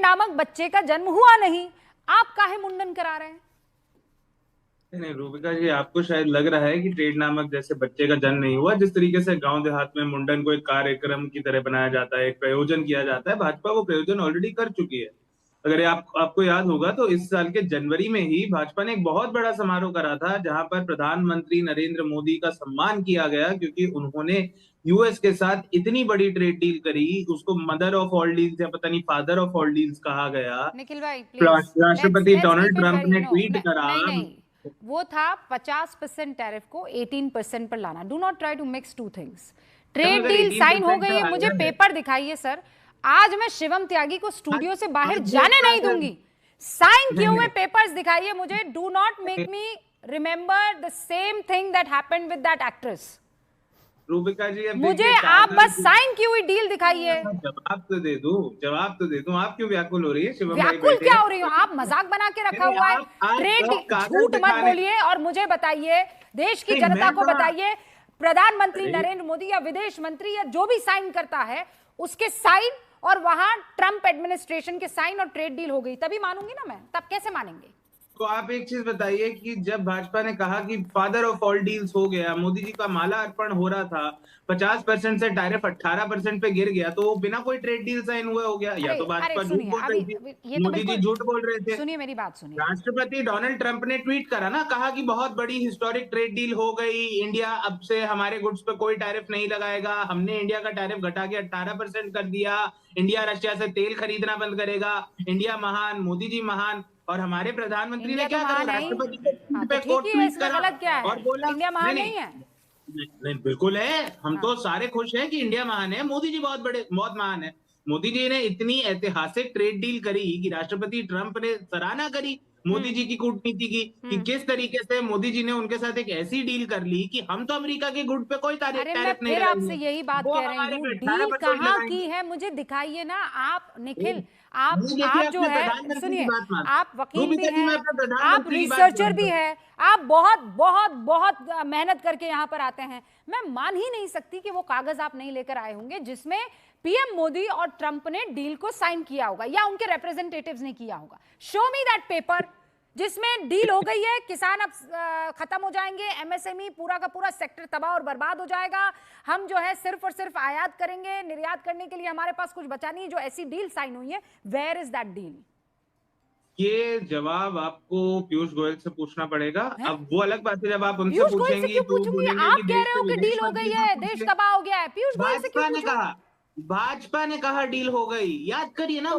नामक बच्चे का जन्म हुआ नहीं, आप काहे मुंडन करा रहे हैं? नहीं रूबिका जी, आपको शायद लग रहा है कि ट्रेड नामक जैसे बच्चे का जन्म नहीं हुआ। जिस तरीके से गांव देहात में मुंडन को एक कार्यक्रम की तरह बनाया जाता है, एक प्रयोजन किया जाता है, भाजपा वो प्रयोजन ऑलरेडी कर चुकी है। अगर ये आपको याद होगा तो इस साल के जनवरी में ही भाजपा ने एक बहुत बड़ा समारोह करा था, जहां पर प्रधानमंत्री नरेंद्र मोदी का सम्मान किया गया, क्योंकि उन्होंने यूएस के साथ इतनी बड़ी ट्रेड डील करी। उसको मदर ऑफ ऑल डील्स या पता नहीं फादर ऑफ ऑल डील्स कहा गया। निखिल भाई प्लीज, लेट्स राष्ट्रपति let's Donald keep it Trump very, ने नो ट्वीट करा। नहीं नहीं, वो था 50% टैरिफ को 18% पर लाना। Do not try to mix two things. चलो ट्रेड अगर डील साइन हो 18% गई का है, मुझे आया है, पेपर दिखाइए सर। आज मैं शिवम त्यागी को आज स्टूडियो से बाहर आज जाने देखा नहीं है। दूंगी। साइन किए नहीं हुए नहीं पेपर्स दिखाइए मुझे। Do not make me remember the same thing that happened with that actress. Rubika ji, अब मुझे देखिए आप बस कागज। साइन की हुई डील दिखाइए। जवाब तो दे दूं, जवाब तो दे दूं। आप क्यों व्याकुल हो रही है? शिवम भाई व्याकुल बैठे क्या हैं। हो रही हो आप? मजाक बना के रखा नहीं, हुआ है। ट्रेड आप कागज झूठ मत दिखाने। बोलिए और मुझे बताइए, देश की नहीं जनता मैं को कहा। बताइए, प्रधानमंत्री अरे नरेंद्र मोदी या विदेश मंत्री या जो भी साइन करता है उसके साइन, और वहां ट्रंप एडमिनिस्ट्रेशन के साइन और ट्रेड डील हो गई, तभी मानूंगी ना मैं। तब कैसे मानेंगे? तो आप एक चीज बताइए कि जब भाजपा ने कहा कि फादर ऑफ ऑल डील्स हो गया, मोदी जी का माला अर्पण हो रहा था, 50% से टैरिफ 18% पे गिर गया, तो वो बिना कोई ट्रेड डील साइन हुए हो गया? या अरे तो अरे भाजपा झूठ सुनिए, बोल अभी रही थी, अभी ये तो मोदी जी बिल्कुल, झूठ बोल रहे थे। सुनिए मेरी बात सुनिए। राष्ट्रपति डोनाल्ड ट्रंप ने ट्वीट करा ना, कहा कि बहुत बड़ी हिस्टोरिक ट्रेड डील हो गई, इंडिया अब से हमारे गुड्स पे कोई टैरिफ नहीं लगाएगा, हमने इंडिया का टैरिफ घटा के 18% कर दिया, इंडिया रशिया से तेल खरीदना बंद करेगा, इंडिया महान, मोदी जी महान। और हमारे प्रधानमंत्री ने इंडिया तो क्या करा, महान है ही। राष्ट्रपति के हाँ ट्वीट तो पे ठीक कोट ही है, ट्वीट इसमें करा गलत क्या है? और बोला इंडिया नहीं महान नहीं नहीं है? नहीं, नहीं, बिल्कुल है। हम हाँ तो सारे खुश हैं कि इंडिया महान है, मोदी जी बहुत बड़े बहुत महान है। मोदी जी ने इतनी ऐतिहासिक ट्रेड डील करी कि राष्ट्रपति ट्रंप ने सराहना करी मोदी हम्म जी की कूटनीति की, कि हम्म। किस तरीके से मोदी जी ने उनके साथ एक ऐसी डील कर ली कि हम तो अमेरिका के गुड पे कोई अरे मैं टैरिफ नहीं फिर आपसे लगाएंगे, यही बात वो कह रही हमारे हूँ, पे अठारह डील परसेंट कहाँ की लगाएंगे। है मुझे दिखाइए ना आप निखिल। नहीं देखिए, आप जो अपने है, प्रधानमंत्री की सुनिए, बात मान। आप वकील भी रूबिका जी, मैं हैं, अपने आप प्रधानमंत्री की बात रिसर्चर भी मानता हूँ। हैं, आप बहुत बहुत बहुत मेहनत करके यहाँ पर आते हैं। मैं मान ही नहीं सकती कि वो कागज आप नहीं लेकर आए होंगे जिसमें पीएम मोदी और ट्रंप ने डील को साइन किया होगा या उनके रिप्रेजेंटेटिव्स ने किया होगा। शो मी दैट पेपर जिसमें डील हो गई है, किसान अब खत्म हो जाएंगे, एमएसएमई पूरा का पूरा सेक्टर तबाह और बर्बाद हो जाएगा, हम जो है सिर्फ और सिर्फ आयात करेंगे, निर्यात करने के लिए हमारे पास कुछ बचा नहीं। जो ऐसी डील साइन हुई है, वेयर इज दैट डील? ये जवाब आपको पीयूष गोयल से पूछना पड़ेगा। अब वो अलग बात है, जब आप उनसे पीयूष गोयल से पूछेंगी क्यों तो वो पूछूंगी? बोलेंगे आप कि कह देश रहे के हो कि विदेश डील हो गई मंत्री को है, देश पूछिए। तबाह हो गया है, पीयूष गोयल से क्यों भाजपा ने पूछूं? कहा, भाजपा ने कहा डील हो गई, याद करिए ना। तो